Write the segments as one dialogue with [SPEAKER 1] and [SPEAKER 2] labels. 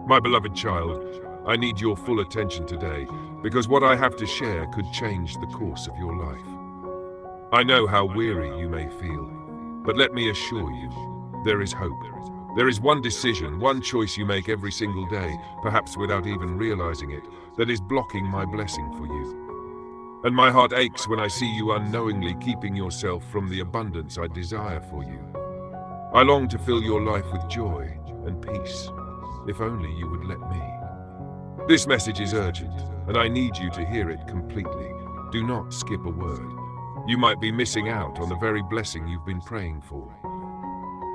[SPEAKER 1] My beloved child, I need your full attention today because what I have to share could change the course of your life. I know how weary you may feel, but let me assure you, there is hope. There is one decision, one choice you make every single day, perhaps without even realizing it, that is blocking my blessing for you. And my heart aches when I see you unknowingly keeping yourself from the abundance I desire for you. I long to fill your life with joy and peace, if only you would let me. This message is urgent, and I need you to hear it completely. Do not skip a word. You might be missing out on the very blessing you've been praying for.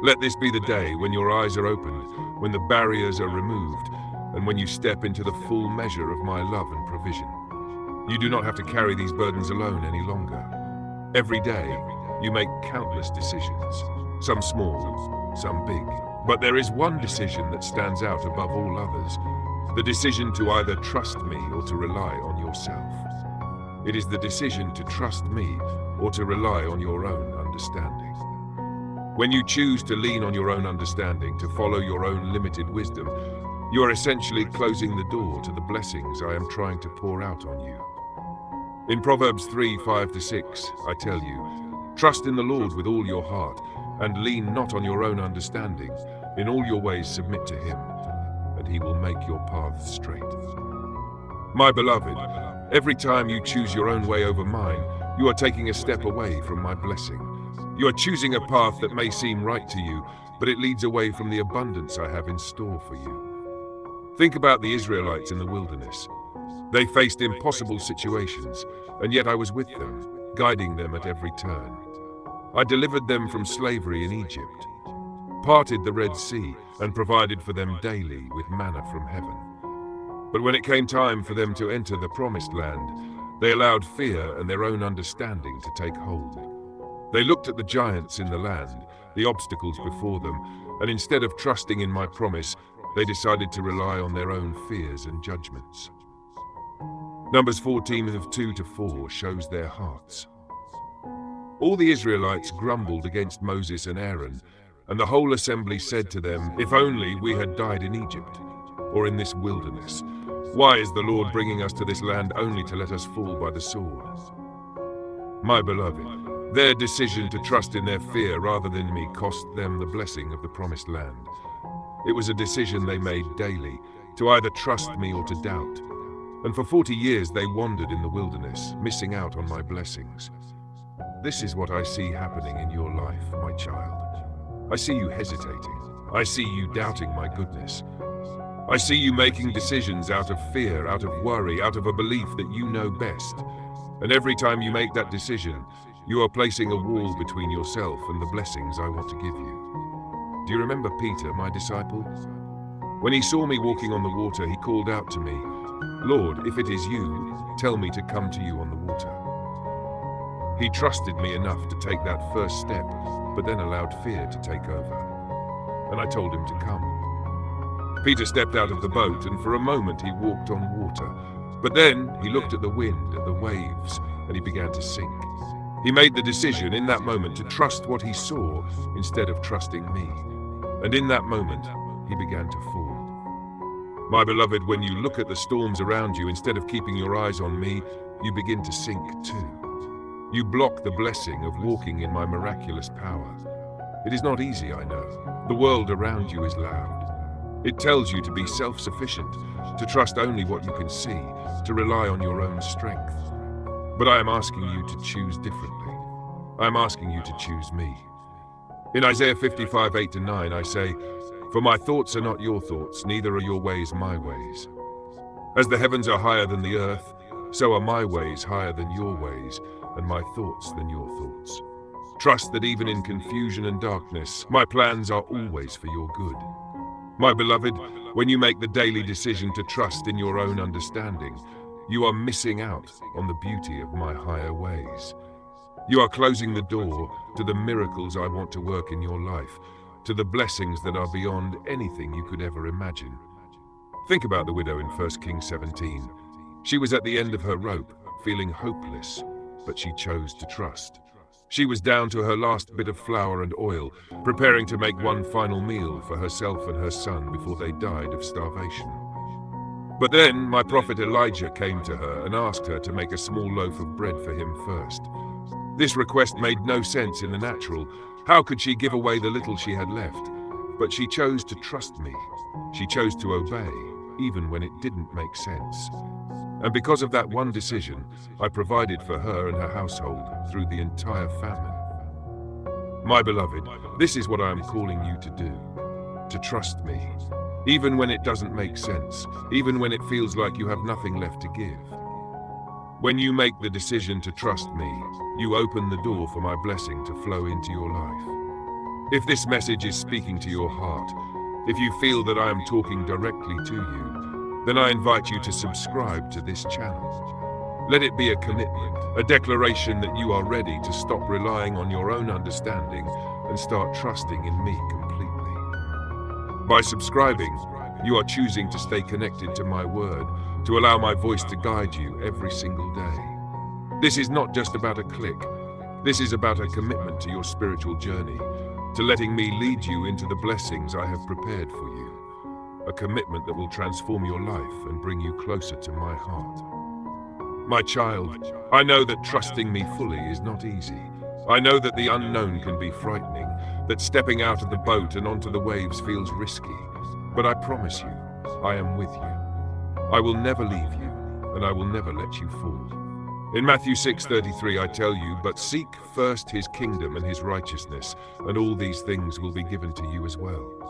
[SPEAKER 1] Let this be the day when your eyes are opened, when the barriers are removed, and when you step into the full measure of my love and provision. You do not have to carry these burdens alone any longer. Every day, you make countless decisions, some small, some big. But there is one decision that stands out above all others, the decision to either trust me or to rely on yourself. It is the decision to trust me or to rely on your own understanding. When you choose to lean on your own understanding, to follow your own limited wisdom, you are essentially closing the door to the blessings I am trying to pour out on you. In Proverbs 3:5-6, I tell you, trust in the Lord with all your heart, and lean not on your own understanding. In all your ways submit to him, and he will make your paths straight. My beloved, every time you choose your own way over mine, you are taking a step away from my blessing. You are choosing a path that may seem right to you, but it leads away from the abundance I have in store for you. Think about the Israelites in the wilderness. They faced impossible situations, and yet I was with them, guiding them at every turn. I delivered them from slavery in Egypt, parted the Red Sea, and provided for them daily with manna from heaven. But when it came time for them to enter the promised land, they allowed fear and their own understanding to take hold. They looked at the giants in the land, the obstacles before them, and instead of trusting in my promise, they decided to rely on their own fears and judgments. Numbers 14:2-4 shows their hearts. All the Israelites grumbled against Moses and Aaron, and the whole assembly said to them, "If only we had died in Egypt, or in this wilderness. Why is the Lord bringing us to this land only to let us fall by the sword?" My beloved, their decision to trust in their fear rather than me cost them the blessing of the promised land. It was a decision they made daily, to either trust me or to doubt. And for 40 years they wandered in the wilderness, missing out on my blessings. This is what I see happening in your life, my child. I see you hesitating. I see you doubting my goodness. I see you making decisions out of fear, out of worry, out of a belief that you know best. And every time you make that decision, you are placing a wall between yourself and the blessings I want to give you. Do you remember Peter, my disciple? When he saw me walking on the water, he called out to me, "Lord, if it is you, tell me to come to you on the water." He trusted me enough to take that first step, but then allowed fear to take over. And I told him to come. Peter stepped out of the boat, and for a moment he walked on water. But then he looked at the wind, at the waves, and he began to sink. He made the decision in that moment to trust what he saw instead of trusting me. And in that moment, he began to fall. My beloved, when you look at the storms around you instead of keeping your eyes on me, you begin to sink too. You block the blessing of walking in my miraculous power. It is not easy, I know. The world around you is loud. It tells you to be self-sufficient, to trust only what you can see, to rely on your own strength. But I am asking you to choose differently. I am asking you to choose me. In Isaiah 55:8-9, I say, "For my thoughts are not your thoughts, neither are your ways my ways. As the heavens are higher than the earth, so are my ways higher than your ways, and my thoughts than your thoughts. Trust that even in confusion and darkness, my plans are always for your good." My beloved, when you make the daily decision to trust in your own understanding, you are missing out on the beauty of my higher ways. You are closing the door to the miracles I want to work in your life, to the blessings that are beyond anything you could ever imagine. Think about the widow in 1 Kings 17. She was at the end of her rope, feeling hopeless, but she chose to trust. She was down to her last bit of flour and oil, preparing to make one final meal for herself and her son before they died of starvation. But then my prophet Elijah came to her and asked her to make a small loaf of bread for him first. This request made no sense in the natural. How could she give away the little she had left? But she chose to trust me. She chose to obey, even when it didn't make sense. And because of that one decision, I provided for her and her household through the entire famine. My beloved, this is what I am calling you to do. To trust me, even when it doesn't make sense, even when it feels like you have nothing left to give. When you make the decision to trust me, you open the door for my blessing to flow into your life. If this message is speaking to your heart, if you feel that I am talking directly to you, then I invite you to subscribe to this channel. Let it be a commitment, a declaration that you are ready to stop relying on your own understanding and start trusting in me completely. By subscribing, you are choosing to stay connected to my word, to allow my voice to guide you every single day. This is not just about a click. This is about a commitment to your spiritual journey, to letting me lead you into the blessings I have prepared for you. A commitment that will transform your life and bring you closer to my heart. My child, I know that trusting me fully is not easy. I know that the unknown can be frightening, that stepping out of the boat and onto the waves feels risky. But I promise you, I am with you. I will never leave you, and I will never let you fall. In Matthew 6:33 I tell you, but seek first his kingdom and his righteousness, and all these things will be given to you as well.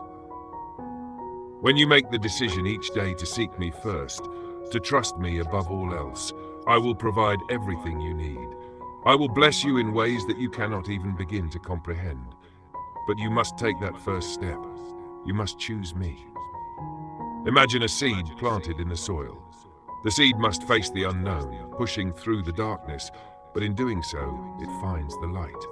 [SPEAKER 1] When you make the decision each day to seek me first, to trust me above all else, I will provide everything you need. I will bless you in ways that you cannot even begin to comprehend. But you must take that first step. You must choose me. Imagine a seed planted in the soil. The seed must face the unknown, pushing through the darkness, but in doing so, it finds the light.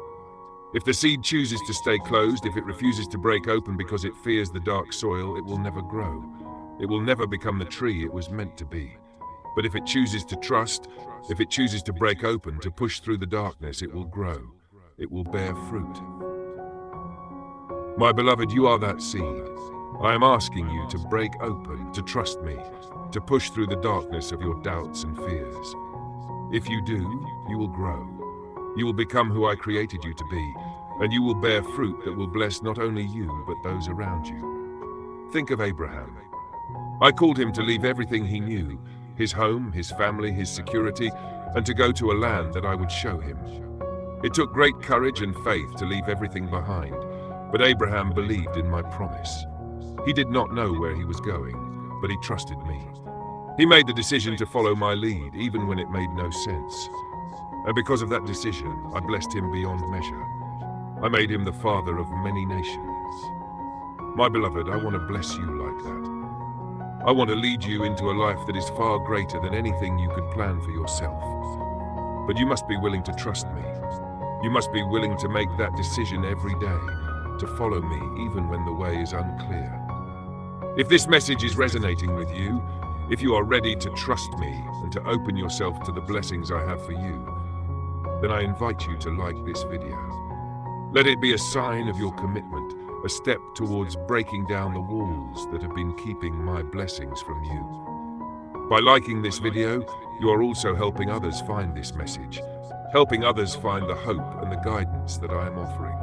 [SPEAKER 1] If the seed chooses to stay closed, if it refuses to break open because it fears the dark soil, it will never grow. It will never become the tree it was meant to be. But if it chooses to trust, if it chooses to break open, to push through the darkness, it will grow. It will bear fruit. My beloved, you are that seed. I am asking you to break open, to trust me, to push through the darkness of your doubts and fears. If you do, you will grow. You will become who I created you to be, and you will bear fruit that will bless not only you, but those around you. Think of Abraham. I called him to leave everything he knew, his home, his family, his security, and to go to a land that I would show him. It took great courage and faith to leave everything behind, but Abraham believed in my promise. He did not know where he was going, but he trusted me. He made the decision to follow my lead, even when it made no sense. And because of that decision, I blessed him beyond measure. I made him the father of many nations. My beloved, I want to bless you like that. I want to lead you into a life that is far greater than anything you could plan for yourself. But you must be willing to trust me. You must be willing to make that decision every day, to follow me even when the way is unclear. If this message is resonating with you, if you are ready to trust me and to open yourself to the blessings I have for you, then I invite you to like this video. Let it be a sign of your commitment, a step towards breaking down the walls that have been keeping my blessings from you. By liking this video, you are also helping others find this message, helping others find the hope and the guidance that I am offering.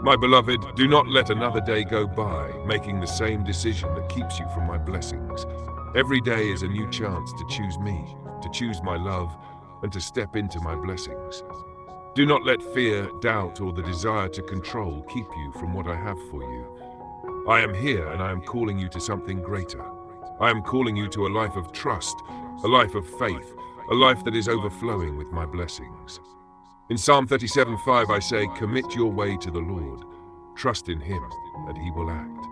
[SPEAKER 1] My beloved, do not let another day go by making the same decision that keeps you from my blessings. Every day is a new chance to choose me, to choose my love, and to step into my blessings. Do not let fear, doubt, or the desire to control keep you from what I have for you. I am here and I am calling you to something greater. I am calling you to a life of trust, a life of faith, a life that is overflowing with my blessings. In Psalm 37:5 I say, commit your way to the Lord. Trust in him and he will act.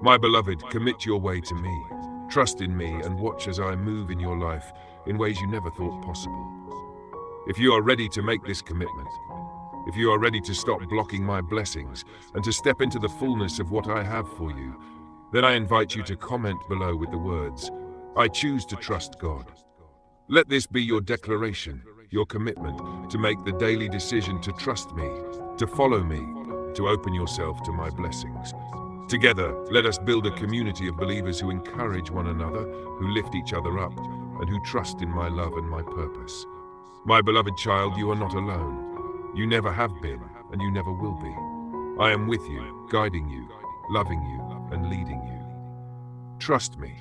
[SPEAKER 1] My beloved, commit your way to me. Trust in me and watch as I move in your life in ways you never thought possible. If you are ready to make this commitment, if you are ready to stop blocking my blessings and to step into the fullness of what I have for you, then I invite you to comment below with the words, I choose to trust God. Let this be your declaration, your commitment to make the daily decision to trust me, to follow me, to open yourself to my blessings. Together, let us build a community of believers who encourage one another, who lift each other up, and who trust in my love and my purpose. My beloved child, you are not alone. You never have been, and you never will be. I am with you, guiding you, loving you, and leading you. Trust me.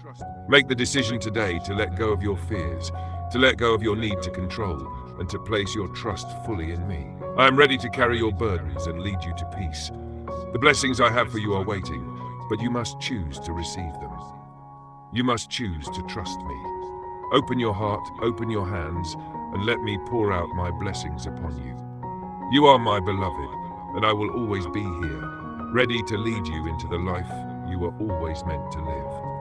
[SPEAKER 1] Make the decision today to let go of your fears, to let go of your need to control, and to place your trust fully in me. I am ready to carry your burdens and lead you to peace. The blessings I have for you are waiting, but you must choose to receive them. You must choose to trust me. Open your heart, open your hands, and let me pour out my blessings upon you. You are my beloved, and I will always be here, ready to lead you into the life you were always meant to live.